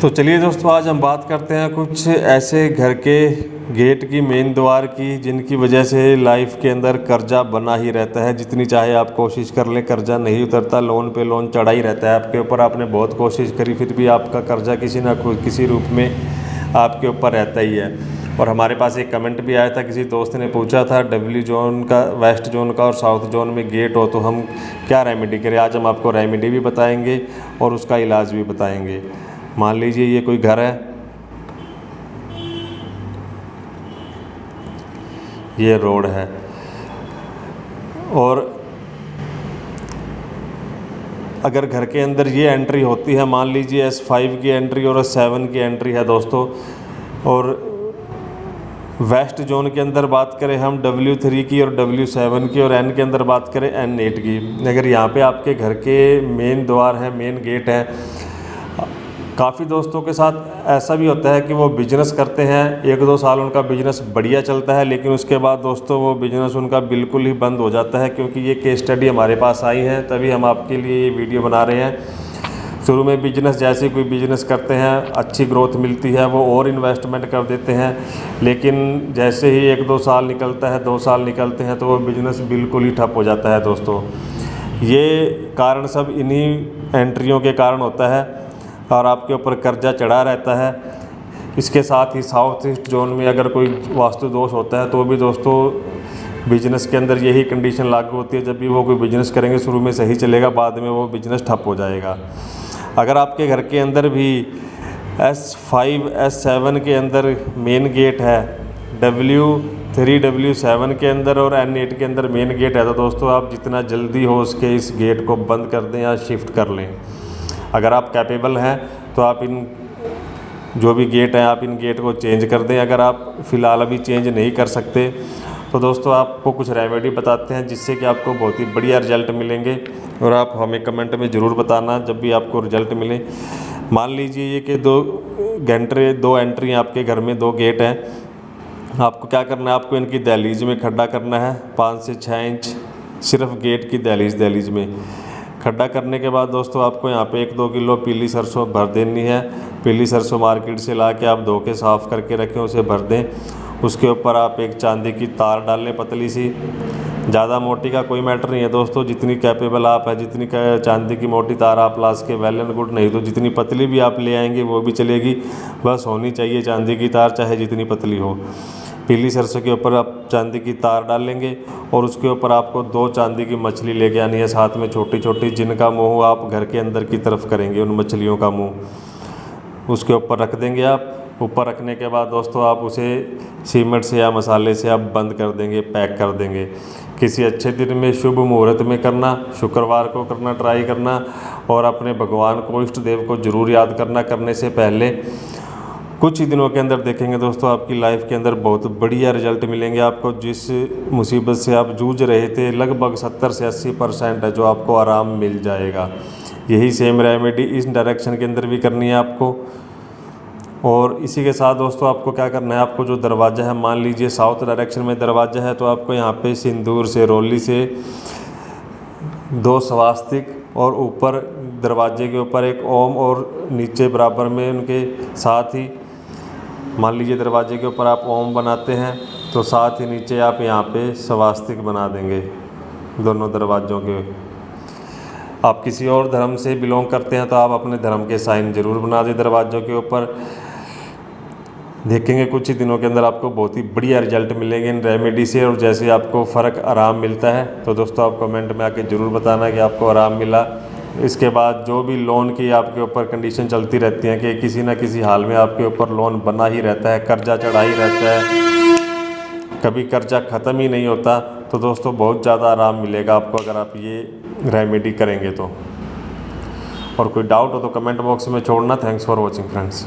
तो चलिए दोस्तों, आज हम बात करते हैं कुछ ऐसे घर के गेट की, मेन द्वार की, जिनकी वजह से लाइफ के अंदर कर्जा बना ही रहता है। जितनी चाहे आप कोशिश कर लें, कर्जा नहीं उतरता, लोन पे लोन चढ़ा ही रहता है आपके ऊपर। आपने बहुत कोशिश करी, फिर भी आपका कर्जा किसी ना किसी रूप में आपके ऊपर रहता ही है। और हमारे पास एक कमेंट भी आया था, किसी दोस्त ने पूछा था डब्ल्यू जोन का, वेस्ट जोन का और साउथ जोन में गेट हो तो हम क्या रेमेडी करें। आज हम आपको रेमेडी भी बताएंगे और उसका इलाज भी बताएंगे। मान लीजिए ये कोई घर है, ये रोड है और अगर घर के अंदर ये एंट्री होती है, मान लीजिए S5 की एंट्री और S7 की एंट्री है दोस्तों, और वेस्ट जोन के अंदर बात करें हम W3 की और W7 की, और N के अंदर बात करें N8 की। अगर यहाँ पे आपके घर के मेन द्वार है, मेन गेट है, काफ़ी दोस्तों के साथ ऐसा भी होता है कि वो बिज़नेस करते हैं, 1-2 साल उनका बिज़नेस बढ़िया चलता है, लेकिन उसके बाद दोस्तों वो बिज़नेस उनका बिल्कुल ही बंद हो जाता है। क्योंकि ये केस स्टडी हमारे पास आई है, तभी हम आपके लिए ये वीडियो बना रहे हैं। शुरू में बिज़नेस, जैसे कोई बिज़नेस करते हैं, अच्छी ग्रोथ मिलती है, वो और इन्वेस्टमेंट कर देते हैं, लेकिन जैसे ही 1-2 साल निकलता है, 2 साल निकलते हैं, तो वो बिज़नेस बिल्कुल ही ठप हो जाता है दोस्तों। ये कारण सब इन्हीं एंट्रियों के कारण होता है और आपके ऊपर कर्जा चढ़ा रहता है। इसके साथ ही साउथ ईस्ट जोन में अगर कोई वास्तु दोष होता है तो भी दोस्तों बिजनेस के अंदर यही कंडीशन लागू होती है। जब भी वो कोई बिजनेस करेंगे, शुरू में सही चलेगा, बाद में वो बिजनेस ठप हो जाएगा। अगर आपके घर के अंदर भी S5 S7 के अंदर मेन गेट है, W3 W7 के अंदर और N8 के अंदर मेन गेट है, तो दोस्तों आप जितना जल्दी हो उसके इस गेट को बंद कर दें या शिफ्ट कर लें। अगर आप कैपेबल हैं तो आप इन जो भी गेट हैं, आप इन गेट को चेंज कर दें। अगर आप फ़िलहाल अभी चेंज नहीं कर सकते तो दोस्तों आपको कुछ रेमेडी बताते हैं, जिससे कि आपको बहुत ही बढ़िया रिजल्ट मिलेंगे। और आप हमें कमेंट में ज़रूर बताना जब भी आपको रिजल्ट मिले। मान लीजिए ये कि 2 एंट्री आपके घर में, 2 गेट हैं। आपको क्या करना है, आपको इनकी दहलीज में खड्डा करना है 5 से 6 इंच, सिर्फ गेट की दहलीज में खड्डा करने के बाद दोस्तों आपको यहाँ पे 1-2 किलो पीली सरसों भर देनी है। पीली सरसों मार्केट से ला के आप धो के साफ़ करके रखें, उसे भर दें। उसके ऊपर आप एक चांदी की तार डाल लें, पतली सी, ज़्यादा मोटी का कोई मैटर नहीं है दोस्तों। जितनी कैपेबल आप है, जितनी चांदी की मोटी तार आप ला सके वेल एंड गुड, नहीं तो जितनी पतली भी आप ले आएंगे वो भी चलेगी, बस होनी चाहिए चांदी की तार, चाहे जितनी पतली हो। पीली सरसों के ऊपर आप चांदी की तार डाल लेंगे और उसके ऊपर आपको 2 चांदी की मछली लेके आनी है, साथ में छोटी छोटी, जिनका मुंह आप घर के अंदर की तरफ करेंगे, उन मछलियों का मुंह उसके ऊपर रख देंगे आप। ऊपर रखने के बाद दोस्तों आप उसे सीमेंट से या मसाले से आप बंद कर देंगे, पैक कर देंगे। किसी अच्छे दिन में, शुभ मुहूर्त में करना, शुक्रवार को करना, ट्राई करना, और अपने भगवान को, इष्ट देव को ज़रूर याद करना करने से पहले। कुछ ही दिनों के अंदर देखेंगे दोस्तों आपकी लाइफ के अंदर बहुत बढ़िया रिजल्ट मिलेंगे आपको। जिस मुसीबत से आप जूझ रहे थे, लगभग 70 से 80% है जो आपको आराम मिल जाएगा। यही सेम रेमेडी इस डायरेक्शन के अंदर भी करनी है आपको। और इसी के साथ दोस्तों आपको क्या करना है, आपको जो दरवाज़ा है, मान लीजिए साउथ डायरेक्शन में दरवाज़ा है, तो आपको यहाँ पे सिंदूर से, रोली से 2 स्वास्तिक और ऊपर दरवाजे के ऊपर एक ओम, और नीचे बराबर में उनके साथ ही, मान लीजिए दरवाजे के ऊपर आप ओम बनाते हैं तो साथ ही नीचे आप यहाँ पे स्वास्तिक बना देंगे दोनों दरवाज़ों के। आप किसी और धर्म से बिलोंग करते हैं तो आप अपने धर्म के साइन ज़रूर बना दें दरवाज़ों के ऊपर। देखेंगे कुछ ही दिनों के अंदर आपको बहुत ही बढ़िया रिजल्ट मिलेंगे इन रेमेडी से। और जैसे आपको फ़र्क, आराम मिलता है तो दोस्तों आप कमेंट में आके ज़रूर बताना कि आपको आराम मिला। इसके बाद जो भी लोन की आपके ऊपर कंडीशन चलती रहती है कि किसी न किसी हाल में आपके ऊपर लोन बना ही रहता है, कर्जा चढ़ा ही रहता है, कभी कर्जा ख़त्म ही नहीं होता, तो दोस्तों बहुत ज़्यादा आराम मिलेगा आपको अगर आप ये रेमेडी करेंगे तो। और कोई डाउट हो तो कमेंट बॉक्स में छोड़ना। Thanks for watching friends.